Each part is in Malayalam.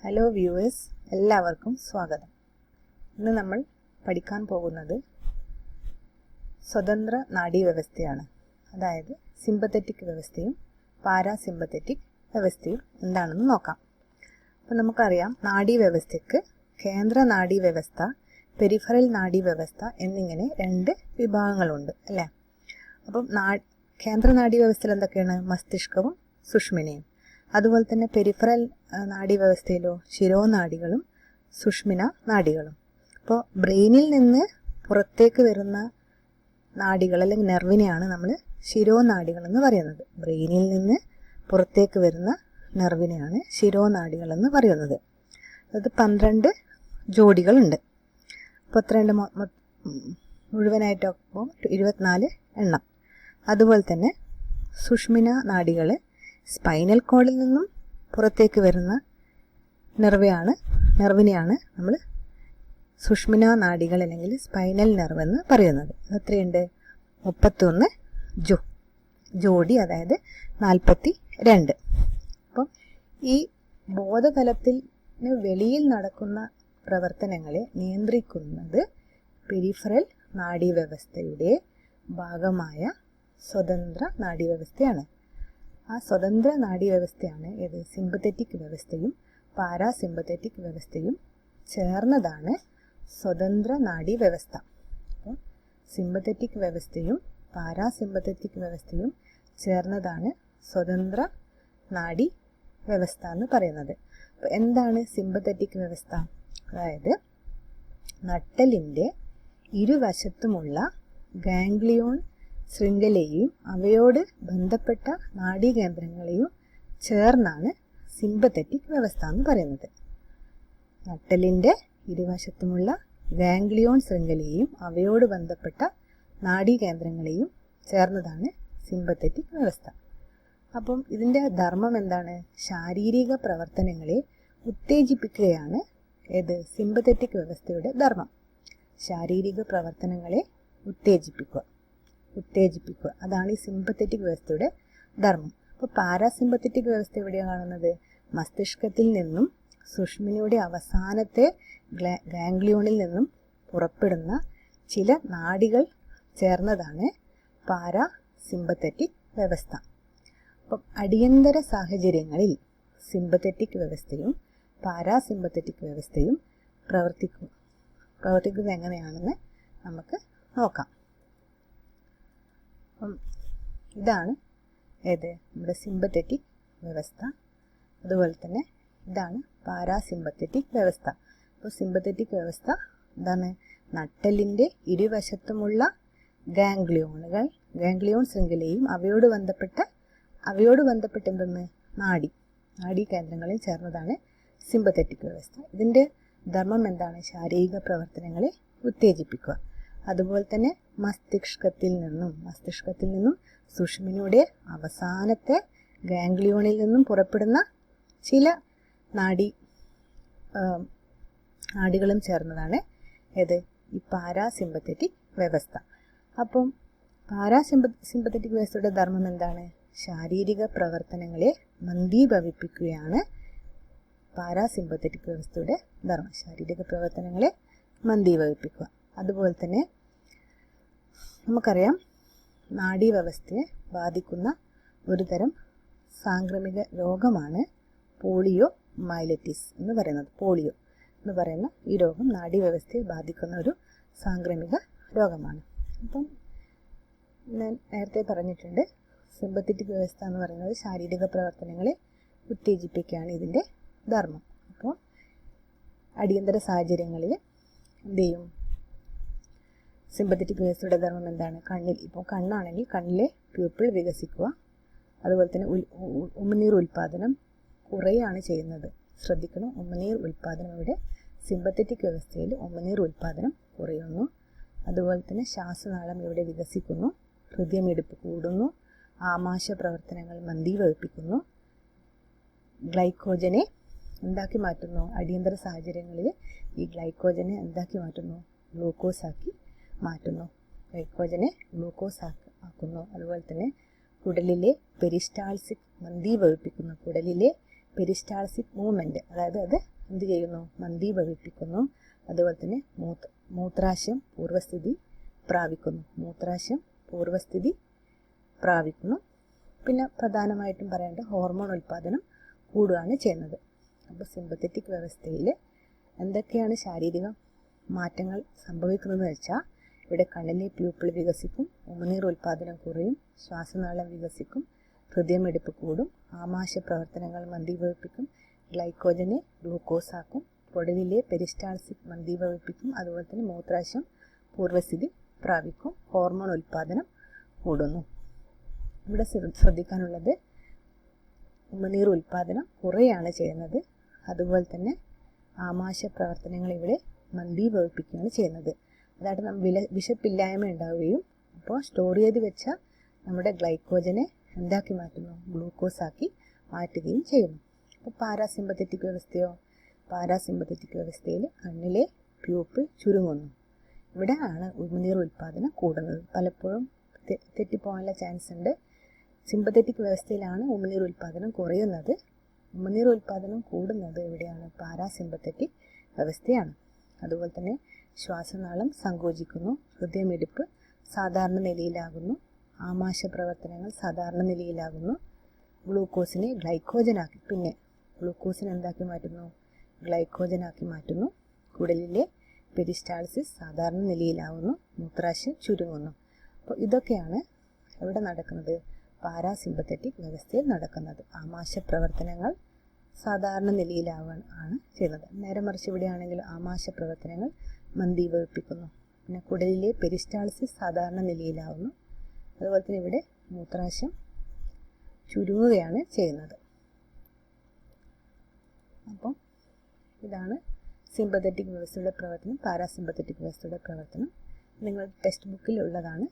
ഹലോ വ്യൂവേഴ്സ്, എല്ലാവർക്കും സ്വാഗതം. ഇന്ന് നമ്മൾ പഠിക്കാൻ പോകുന്നത് സ്വതന്ത്ര നാഡീവ്യവസ്ഥയാണ്. അതായത് സിമ്പത്തറ്റിക് വ്യവസ്ഥയും പാരാസിമ്പത്തറ്റിക് വ്യവസ്ഥയും എന്താണെന്ന് നോക്കാം. അപ്പോൾ നമുക്കറിയാം, നാഡീവ്യവസ്ഥയ്ക്ക് കേന്ദ്ര നാഡീവ്യവസ്ഥ, പെരിഫറൽ നാഡീവ്യവസ്ഥ എന്നിങ്ങനെ രണ്ട് വിഭാഗങ്ങളുണ്ട് അല്ലേ. അപ്പം കേന്ദ്ര നാഡീവ്യവസ്ഥയിൽ എന്തൊക്കെയാണ്? മസ്തിഷ്കവും സുഷ്മിനയും. അതുപോലെ തന്നെ പെരിഫറൽ നാഡീവ്യവസ്ഥയിലോ ശിരോനാഡികളും സുഷ്മിന നാഡികളും. അപ്പോൾ ബ്രെയിനിൽ നിന്ന് പുറത്തേക്ക് വരുന്ന നാഡികൾ അല്ലെങ്കിൽ നെർവിനെയാണ് നമ്മൾ ശിരോനാഡികൾ എന്ന് പറയുന്നത്. ബ്രെയിനിൽ നിന്ന് പുറത്തേക്ക് വരുന്ന നെർവിനെയാണ് ശിരോനാഡികൾ എന്ന് പറയുന്നത്. അത് 12 ജോഡികളുണ്ട്. 32 മുഴുവനായിട്ടൊപ്പം 24 എണ്ണം. അതുപോലെ തന്നെ സുഷ്മിന നാഡികൾ സ്പൈനൽ കോഡിൽ നിന്നും പുറത്തേക്ക് വരുന്ന നെർവിനെയാണ് നമ്മൾ സുഷ്മിന നാഡികൾ അല്ലെങ്കിൽ സ്പൈനൽ നെർവ് എന്ന് പറയുന്നത്. എത്രയുണ്ട്? 31 ജോഡി, അതായത് 42. അപ്പം ഈ ബോധതലത്തിന് വെളിയിൽ നടക്കുന്ന പ്രവർത്തനങ്ങളെ നിയന്ത്രിക്കുന്നത് പെരിഫറൽ നാഡീവ്യവസ്ഥയുടെ ഭാഗമായ സ്വതന്ത്ര നാഡീവ്യവസ്ഥയാണ്. ആ സ്വതന്ത്ര നാഡീവ്യവസ്ഥയാണ് ഏത്? സിമ്പത്തറ്റിക് വ്യവസ്ഥയും പാരാസിമ്പത്തറ്റിക് വ്യവസ്ഥയും ചേർന്നതാണ് സ്വതന്ത്ര നാഡീവ്യവസ്ഥ. അപ്പോൾ സിമ്പത്തറ്റിക് വ്യവസ്ഥയും പാരാസിമ്പത്തറ്റിക് വ്യവസ്ഥയും ചേർന്നതാണ് സ്വതന്ത്ര നാഡി വ്യവസ്ഥ എന്ന് പറയുന്നത്. അപ്പോൾ എന്താണ് സിമ്പത്തറ്റിക് വ്യവസ്ഥ? അതായത് നട്ടെല്ലിൻ്റെ ഇരുവശത്തുമുള്ള ഗാംഗ്ലിയോൺ ശൃംഖലയെയും അവയോട് ബന്ധപ്പെട്ട നാഡീകേന്ദ്രങ്ങളെയും ചേർന്നാണ് സിമ്പത്തറ്റിക് വ്യവസ്ഥ എന്ന് പറയുന്നത്. നട്ടെല്ലിൻ്റെ ഇരുവശത്തുമുള്ള ഗാംഗ്ലിയോൺ ശൃംഖലയെയും അവയോട് ബന്ധപ്പെട്ട നാഡീകേന്ദ്രങ്ങളെയും ചേർന്നതാണ് സിമ്പത്തറ്റിക് വ്യവസ്ഥ. അപ്പം ഇതിൻ്റെ ധർമ്മം എന്താണ്? ശാരീരിക പ്രവർത്തനങ്ങളെ ഉത്തേജിപ്പിക്കുകയാണ് ഏത്? സിമ്പത്തറ്റിക് വ്യവസ്ഥയുടെ ധർമ്മം. ശാരീരിക പ്രവർത്തനങ്ങളെ ഉത്തേജിപ്പിക്കുക, അതാണ് ഈ സിമ്പത്തറ്റിക് വ്യവസ്ഥയുടെ ധർമ്മം. അപ്പോൾ പാരാസിമ്പത്തറ്റിക് വ്യവസ്ഥ എവിടെയാണ് കാണുന്നത്? മസ്തിഷ്കത്തിൽ നിന്നും സുഷ്മിനയുടെ അവസാനത്തെ ഗാംഗ്ലിയോണിൽ നിന്നും പുറപ്പെടുന്ന ചില നാഡികൾ ചേർന്നതാണ് പാരാസിമ്പത്തറ്റിക് വ്യവസ്ഥ. അപ്പം അടിയന്തര സാഹചര്യങ്ങളിൽ സിമ്പത്തറ്റിക് വ്യവസ്ഥയും പാരാസിമ്പത്തറ്റിക് വ്യവസ്ഥയും പ്രവർത്തിക്കുന്നത് എങ്ങനെയാണെന്ന് നമുക്ക് നോക്കാം. അപ്പം ഇതാണ് നമ്മുടെ സിമ്പത്തറ്റിക് വ്യവസ്ഥ. അതുപോലെ തന്നെ ഇതാണ് പാരാസിമ്പത്തറ്റിക് വ്യവസ്ഥ. അപ്പോൾ സിമ്പത്തറ്റിക് വ്യവസ്ഥ എന്താണ്? നട്ടെല്ലിൻ്റെ ഇരുവശത്തുമുള്ള ഗാംഗ്ലിയോൺ ശൃംഖലയും അവയോട് ബന്ധപ്പെട്ട എന്തെന്ന്? നാഡീകേന്ദ്രങ്ങളിൽ ചേർന്നതാണ് സിമ്പത്തറ്റിക് വ്യവസ്ഥ. ഇതിൻ്റെ ധർമ്മം എന്താണ്? ശാരീരിക പ്രവർത്തനങ്ങളെ ഉത്തേജിപ്പിക്കുക. അതുപോലെ തന്നെ മസ്തിഷ്കത്തിൽ നിന്നും സുഷ്മിനയുടെ അവസാനത്തെ ഗാംഗ്ലിയോണിൽ നിന്നും പുറപ്പെടുന്ന ചില നാഡികളും ചേർന്നതാണ് ഏത്? ഈ പാരാസിമ്പത്തറ്റിക് വ്യവസ്ഥ. അപ്പം പാരാസിമ്പത്തറ്റിക് വ്യവസ്ഥയുടെ ധർമ്മം എന്താണ്? ശാരീരിക പ്രവർത്തനങ്ങളെ മന്ദീഭവിപ്പിക്കുകയാണ് പാരാസിമ്പത്തറ്റിക് വ്യവസ്ഥയുടെ ധർമ്മം. ശാരീരിക പ്രവർത്തനങ്ങളെ മന്ദീഭവിപ്പിക്കുക. അതുപോലെ തന്നെ നമുക്കറിയാം, നാഡീവ്യവസ്ഥയെ ബാധിക്കുന്ന ഒരു തരം സാംക്രമിക രോഗമാണ് പോളിയോ മൈലറ്റിസ് എന്ന് പറയുന്നത്. പോളിയോ എന്ന് പറയുന്ന ഈ രോഗം നാഡീവ്യവസ്ഥയെ ബാധിക്കുന്ന ഒരു സാംക്രമിക രോഗമാണ്. അപ്പം ഞാൻ നേരത്തെ പറഞ്ഞിട്ടുണ്ട്, സിമ്പത്തറ്റിക് വ്യവസ്ഥ എന്ന് പറയുന്നത് ശാരീരിക പ്രവർത്തനങ്ങളെ ഉത്തേജിപ്പിക്കുകയാണ് ഇതിൻ്റെ ധർമ്മം. അപ്പോൾ അടിയന്തര സാഹചര്യങ്ങളിൽ എന്ത് ചെയ്യും? സിമ്പത്തറ്റിക് വ്യവസ്ഥയുടെ ധർമ്മം എന്താണ്? ഇപ്പോൾ കണ്ണാണെങ്കിൽ കണ്ണിലെ പ്യൂപ്പിൾ വികസിക്കുക. അതുപോലെ തന്നെ ഉമിനീർ ഉൽപ്പാദനം കുറയാണ് ചെയ്യുന്നത്. ശ്രദ്ധിക്കണം, ഉമിനീർ ഉൽപ്പാദനം ഇവിടെ സിമ്പത്തറ്റിക് വ്യവസ്ഥയിൽ ഉമിനീർ ഉൽപ്പാദനം കുറയുന്നു. അതുപോലെ തന്നെ ശ്വാസനാളം ഇവിടെ വികസിക്കുന്നു, ഹൃദയമിടിപ്പ് കൂടുന്നു, ആമാശ പ്രവർത്തനങ്ങൾ മന്ദീഭവിപ്പിക്കുന്നു, ഗ്ലൈക്കോജനെ എന്താക്കി മാറ്റുന്നു? അടിയന്തര സാഹചര്യങ്ങളിൽ ഈ ഗ്ലൈക്കോജനെ എന്താക്കി മാറ്റുന്നു? ഗ്ലൂക്കോസാക്കി മാറ്റുന്നു. ആക്കുന്നു. അതുപോലെ തന്നെ കുടലിലെ പെരിസ്റ്റാൾസിക് മന്ദീഭവിപ്പിക്കുന്നു. കുടലിലെ പെരിസ്റ്റാൾസിക് മൂവ്മെൻറ്റ്, അതായത് അത് എന്ത് ചെയ്യുന്നു, മന്ദീഭവിപ്പിക്കുന്നു. അതുപോലെ തന്നെ മൂത്രാശയം പൂർവ്വസ്ഥിതി പ്രാപിക്കുന്നു. പിന്നെ പ്രധാനമായിട്ടും പറയേണ്ടത് ഹോർമോൺ ഉൽപ്പാദനം കൂടുകയാണ് ചെയ്യുന്നത്. അപ്പോൾ സിമ്പത്തറ്റിക് വ്യവസ്ഥയിൽ എന്തൊക്കെയാണ് ശാരീരിക മാറ്റങ്ങൾ സംഭവിക്കുന്നതെന്ന് വെച്ചാൽ, ഇവിടെ കണ്ണിലെ പ്യൂപ്പിൾ വികസിക്കും, ഉമിനീർ ഉൽപ്പാദനം കുറയും, ശ്വാസനാളം വികസിക്കും, ഹൃദയമിടിപ്പ് കൂടും, ആമാശയ പ്രവർത്തനങ്ങൾ മന്ദീഭവിപ്പിക്കും, ഗ്ലൈക്കോജനെ ഗ്ലൂക്കോസ് ആക്കും, കുടലിലെ പെരിസ്റ്റാൾസിസ് മന്ദീഭവിപ്പിക്കും, അതുപോലെ തന്നെ മൂത്രാശയം പൂർവ്വസ്ഥിതി പ്രാപിക്കും, ഹോർമോൺ ഉൽപ്പാദനം കൂടുന്നു. ഇവിടെ ശ്രദ്ധിക്കാനുള്ളത് ഉമിനീർ ഉൽപ്പാദനം കുറയാണ് ചെയ്യുന്നത്. അതുപോലെ തന്നെ ആമാശയ പ്രവർത്തനങ്ങൾ ഇവിടെ മന്ദീഭവിപ്പിക്കുകയാണ് ചെയ്യുന്നത്. അതായത് വിശപ്പില്ലായ്മ ഉണ്ടാവുകയും അപ്പോൾ സ്റ്റോർ ചെയ്ത് വെച്ച നമ്മുടെ ഗ്ലൈക്കോജനെ എന്താക്കി മാറ്റുന്നു, ഗ്ലൂക്കോസ് ആക്കി മാറ്റുകയും ചെയ്യുന്നു. അപ്പോൾ പാരാസിമ്പത്തറ്റിക് വ്യവസ്ഥയിൽ കണ്ണിലെ പ്യൂപ്പിൾ ചുരുങ്ങുന്നു. ഇവിടെ ആണ് ഉമിനീർ ഉൽപ്പാദനം കൂടുന്നത്. പലപ്പോഴും തെറ്റിപ്പോകാനുള്ള ചാൻസ് ഉണ്ട്. സിമ്പത്തറ്റിക് വ്യവസ്ഥയിലാണ് ഉമിനീർ ഉൽപ്പാദനം കുറയുന്നത്. ഉമിനീർ ഉൽപ്പാദനം കൂടുന്നത് എവിടെയാണ്, പാരാസിമ്പത്തറ്റിക് വ്യവസ്ഥയാണ്. അതുപോലെ തന്നെ ശ്വാസനാളം സങ്കോചിക്കുന്നു, ഹൃദയമിടിപ്പ് സാധാരണ നിലയിലാകുന്നു, ആമാശയ പ്രവർത്തനങ്ങൾ സാധാരണ നിലയിലാകുന്നു, ഗ്ലൂക്കോസിനെ ഗ്ലൈക്കോജനാക്കി മാറ്റുന്നു, കുടലിലെ പെരിസ്റ്റാൾസിസ് സാധാരണ നിലയിലാവുന്നു, മൂത്രാശയം ചുരുങ്ങുന്നു. അപ്പോൾ ഇതൊക്കെയാണ് ഇവിടെ നടക്കുന്നത്, പാരാസിമ്പത്തറ്റിക് വ്യവസ്ഥയിൽ നടക്കുന്നത്. ആമാശയ പ്രവർത്തനങ്ങൾ സാധാരണ നിലയിലാവാണ് ചെയ്യുന്നത്. നേരെ മറിച്ച് ഇവിടെയാണെങ്കിൽ ആമാശയ പ്രവർത്തനങ്ങൾ മന്ദീഭവിപ്പിക്കുന്നു. പിന്നെ കുടലിലെ പെരിസ്റ്റാൾസിസ് സാധാരണ നിലയിലാവുന്നു. അതുപോലെ തന്നെ ഇവിടെ മൂത്രാശയം ചുരുങ്ങുകയാണ് ചെയ്യുന്നത്. അപ്പം ഇതാണ് സിമ്പത്തറ്റിക് വ്യവസ്ഥയുടെ പ്രവർത്തനം, പാരാസിമ്പത്തറ്റിക് വ്യവസ്ഥയുടെ പ്രവർത്തനം. നിങ്ങളുടെ ടെക്സ്റ്റ് ബുക്കിൽ ഉള്ളതാണ്.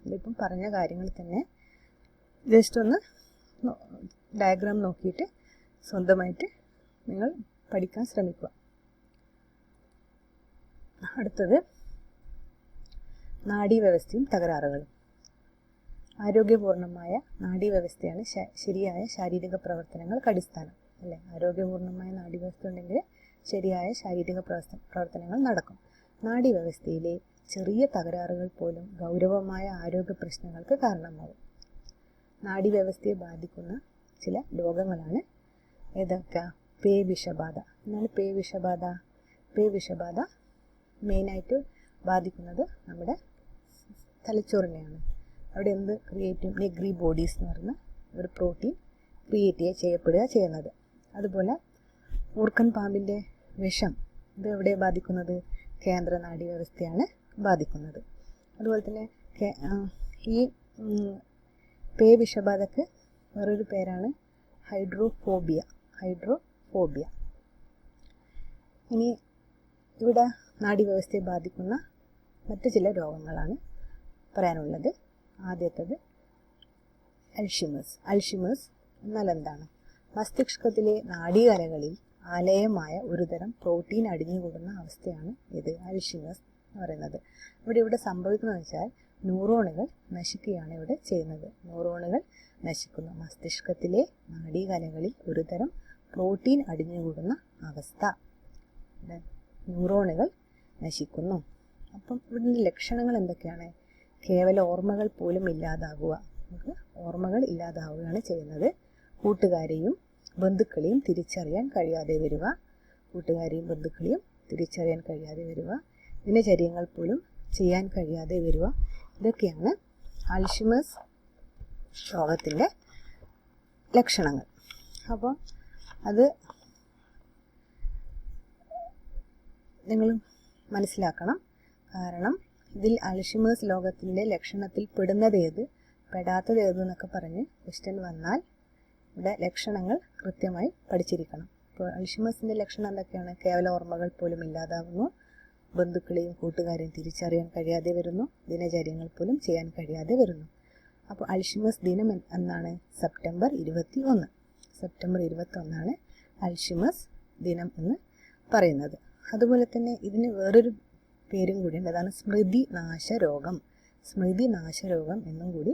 ഇതിപ്പം പറഞ്ഞ കാര്യങ്ങൾ തന്നെ ജസ്റ്റ് ഒന്ന് ഡയഗ്രാം നോക്കിയിട്ട് സ്വന്തമായിട്ട് നിങ്ങൾ പഠിക്കാൻ ശ്രമിക്കുക. അടുത്തത് നാഡീവ്യവസ്ഥയും തകരാറുകളും. ആരോഗ്യപൂർണമായ നാഡീവ്യവസ്ഥയാണ് ശരിയായ ശാരീരിക പ്രവർത്തനങ്ങൾക്ക് അടിസ്ഥാനം, അല്ലേ? ആരോഗ്യപൂർണമായ നാഡീവ്യവസ്ഥ ഉണ്ടെങ്കിൽ ശരിയായ ശാരീരിക പ്രവർത്തനങ്ങൾ നടക്കും. നാഡീവ്യവസ്ഥയിലെ ചെറിയ തകരാറുകൾ പോലും ഗൗരവമായ ആരോഗ്യ പ്രശ്നങ്ങൾക്ക് കാരണമാകും. നാഡീവ്യവസ്ഥയെ ബാധിക്കുന്ന ചില രോഗങ്ങളാണ് ഏതൊക്കെ? പേവിഷബാധ. എന്താണ് പേവിഷബാധ മെയിനായിട്ട് ബാധിക്കുന്നത് നമ്മുടെ തലച്ചോറിനെയാണ്. അവിടെ എന്ത് ക്രിയേറ്റ് ചെയ്യും? നെഗ്രി ബോഡീസ് എന്ന് പറയുന്ന ഒരു പ്രോട്ടീൻ ക്രിയേറ്റ് ചെയ്യപ്പെടുക ചെയ്യുന്നത്. അതുപോലെ മൂർഖൻ പാമ്പിൻ്റെ വിഷം, ഇത് എവിടെ ബാധിക്കുന്നത്? കേന്ദ്ര നാഡീവ്യവസ്ഥയാണ് ബാധിക്കുന്നത്. അതുപോലെ തന്നെ ഈ പേവിഷബാധക്ക് വേറൊരു പേരാണ് ഹൈഡ്രോഫോബിയ. ഇനി ഇവിടെ നാഡീവ്യവസ്ഥയെ ബാധിക്കുന്ന മറ്റു ചില രോഗങ്ങളാണ് പറയാനുള്ളത്. ആദ്യത്തേത് അൽഷിമേഴ്സ് എന്നാൽ എന്താണ്? മസ്തിഷ്കത്തിലെ നാഡീകലകളിൽ ആലയമായ ഒരുതരം പ്രോട്ടീൻ അടിഞ്ഞുകൂടുന്ന അവസ്ഥയാണ് ഇത് അൽഷിമേഴ്സ് എന്ന് പറയുന്നത്. ഇവിടെ സംഭവിക്കുന്നതെന്ന് വെച്ചാൽ ന്യൂറോണുകൾ നശിക്കുകയാണ് ഇവിടെ ചെയ്യുന്നത്. ന്യൂറോണുകൾ നശിക്കുന്നു. മസ്തിഷ്കത്തിലെ നാഡീകലകളിൽ ഒരുതരം പ്രോട്ടീൻ അടിഞ്ഞുകൂടുന്ന അവസ്ഥ, ന്യൂറോണുകൾ നശിക്കുന്നു. അപ്പം ഇവിടുത്തെ ലക്ഷണങ്ങൾ എന്തൊക്കെയാണ്? കേവല ഓർമ്മകൾ പോലും ഇല്ലാതാകുക. നമുക്ക് ഓർമ്മകൾ ഇല്ലാതാവുകയാണ് ചെയ്യുന്നത്. കൂട്ടുകാരെയും ബന്ധുക്കളെയും തിരിച്ചറിയാൻ കഴിയാതെ വരിക, ദിനചര്യങ്ങൾ പോലും ചെയ്യാൻ കഴിയാതെ വരിക. ഇതൊക്കെയാണ് അൽഷിമേഴ്സ് രോഗത്തിൻ്റെ ലക്ഷണങ്ങൾ. അപ്പോൾ അത് നിങ്ങൾ മനസ്സിലാക്കണം. കാരണം ഇതിൽ അൽഷിമേഴ്സ് രോഗത്തിൻ്റെ ലക്ഷണത്തിൽ പെടാത്തത് എന്നൊക്കെ പറഞ്ഞ് ക്വസ്റ്റ്യൻ വന്നാൽ ഇവിടെ ലക്ഷണങ്ങൾ കൃത്യമായി പഠിച്ചിരിക്കണം. ഇപ്പോൾ അൽഷിമേഴ്സിൻ്റെ ലക്ഷണം എന്തൊക്കെയാണ്? കേവല ഓർമ്മകൾ പോലും ഇല്ലാതാവുന്നു, ബന്ധുക്കളെയും കൂട്ടുകാരെയും തിരിച്ചറിയാൻ കഴിയാതെ വരുന്നു, ദിനചര്യങ്ങൾ പോലും ചെയ്യാൻ കഴിയാതെ വരുന്നു. അപ്പോൾ അൽഷിമേഴ്സ് ദിനം എന്നാണ്? സെപ്റ്റംബർ 21 അൽഷിമേഴ്സ് ദിനം എന്ന് പറയുന്നത്. അതുപോലെ തന്നെ ഇതിന് വേറൊരു പേരും കൂടിയുണ്ട്. അതാണ് സ്മൃതിനാശരോഗം എന്നും കൂടി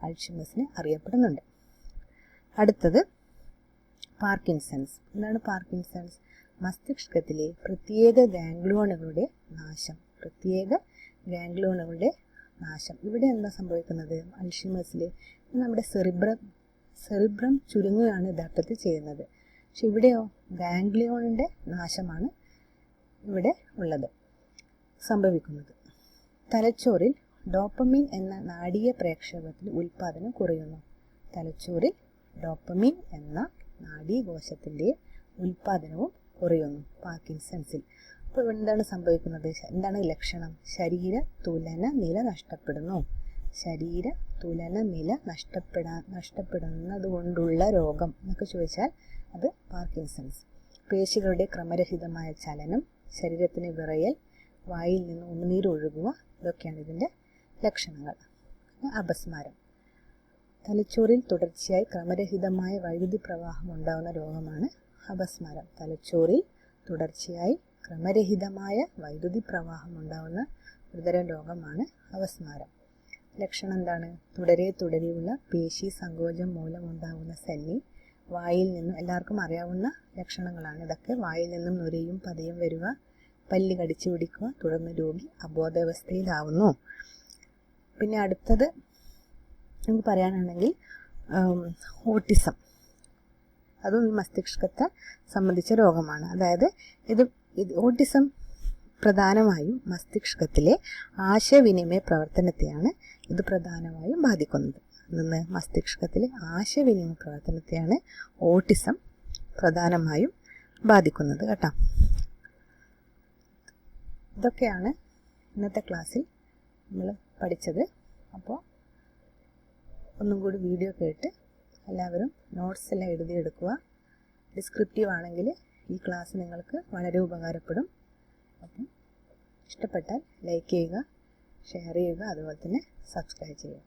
അൽഷിമേഴ്സിന് അറിയപ്പെടുന്നുണ്ട്. അടുത്തത് പാർക്കിൻസൺസ്. എന്താണ് പാർക്കിൻസൺസ്? മസ്തിഷ്കത്തിലെ പ്രത്യേക ഗാംഗ്ലിയോണുകളുടെ നാശം. ഇവിടെ എന്താ സംഭവിക്കുന്നത്? അൽഷിമേഴ്സിൽ നമ്മുടെ സെറിബ്രം ചുരുങ്ങുകയാണ് യഥാർത്ഥത്തിൽ ചെയ്യുന്നത്. പക്ഷെ ഇവിടെയോ ഗാംഗ്ലിയോണിൻ്റെ നാശമാണ് ഇവിടെ സംഭവിക്കുന്നത്. തലച്ചോറിൽ ഡോപ്പമിൻ എന്ന നാഡീയ പ്രേക്ഷകത്തിൽ ഉൽപ്പാദനം കുറയുന്നു. തലച്ചോറിൽ ഡോപ്പമിൻ എന്ന നാഡീകോശത്തിൻ്റെ ഉൽപ്പാദനവും കുറയുന്നു പാർക്കിൻസൺസിൽ. അപ്പോൾ എന്താണ് സംഭവിക്കുന്നത്? എന്താണ് ലക്ഷണം? ശരീര തുലന നില നഷ്ടപ്പെടുന്നു. നഷ്ടപ്പെടുന്നത് കൊണ്ടുള്ള രോഗം എന്നൊക്കെ ചോദിച്ചാൽ അത് പാർക്കിൻസൺസ്. പേശികളുടെ ക്രമരഹിതമായ ചലനം, ശരീരത്തിന് വിറയൽ, വായിൽ നിന്ന് ഉമിനീര് ഒഴുകുക, ഇതൊക്കെയാണ് ഇതിൻ്റെ ലക്ഷണങ്ങൾ. അപസ്മാരം. തലച്ചോറിൽ തുടർച്ചയായി ക്രമരഹിതമായ വൈദ്യുതി പ്രവാഹം ഉണ്ടാകുന്ന രോഗമാണ് അപസ്മാരം. തലച്ചോറിൽ തുടർച്ചയായി ക്രമരഹിതമായ വൈദ്യുതി പ്രവാഹം ഉണ്ടാകുന്ന ഒരുതരം രോഗമാണ് അപസ്മാരം. ലക്ഷണം എന്താണ്? തുടരെയുള്ള പേശി സങ്കോചം മൂലമുണ്ടാകുന്ന സന്നി, വായിൽ നിന്നും, എല്ലാവർക്കും അറിയാവുന്ന ലക്ഷണങ്ങളാണ് ഇതൊക്കെ. വായിൽ നിന്നും നുരയും പതയും വരിക, പല്ല് കടിച്ചു പിടിക്കുക, തുടർന്ന് രോഗി അബോധാവസ്ഥയിലാവുന്നു. പിന്നെ അടുത്തത് നമുക്ക് പറയാനാണെങ്കിൽ ഓട്ടിസം. അതും ഈ മസ്തിഷ്കത്തെ സംബന്ധിച്ച രോഗമാണ്. അതായത് ഓട്ടിസം പ്രധാനമായും മസ്തിഷ്കത്തിലെ ആശയവിനിമയ പ്രവർത്തനത്തെയാണ് ഇത് പ്രധാനമായും ബാധിക്കുന്നത്. മസ്തിഷ്കത്തിലെ ആശയവിനിമയ പ്രവർത്തനത്തെയാണ് ഓട്ടിസം പ്രധാനമായും ബാധിക്കുന്നത് കേട്ടോ. ഇതൊക്കെയാണ് ഇന്നത്തെ ക്ലാസ്സിൽ നമ്മൾ പഠിച്ചത്. അപ്പോൾ ഒന്നും കൂടി വീഡിയോ കേട്ട് എല്ലാവരും നോട്ട്സ് എല്ലാം എഴുതിയെടുക്കുക. ഡിസ്ക്രിപ്റ്റീവ് ആണെങ്കിൽ ഈ ക്ലാസ് നിങ്ങൾക്ക് വളരെ ഉപകാരപ്പെടും. അപ്പം ഇഷ്ടപ്പെട്ടാൽ ലൈക്ക് ചെയ്യുക, ഷെയർ ചെയ്യുക, അതുപോലെ തന്നെ സബ്സ്ക്രൈബ് ചെയ്യുക.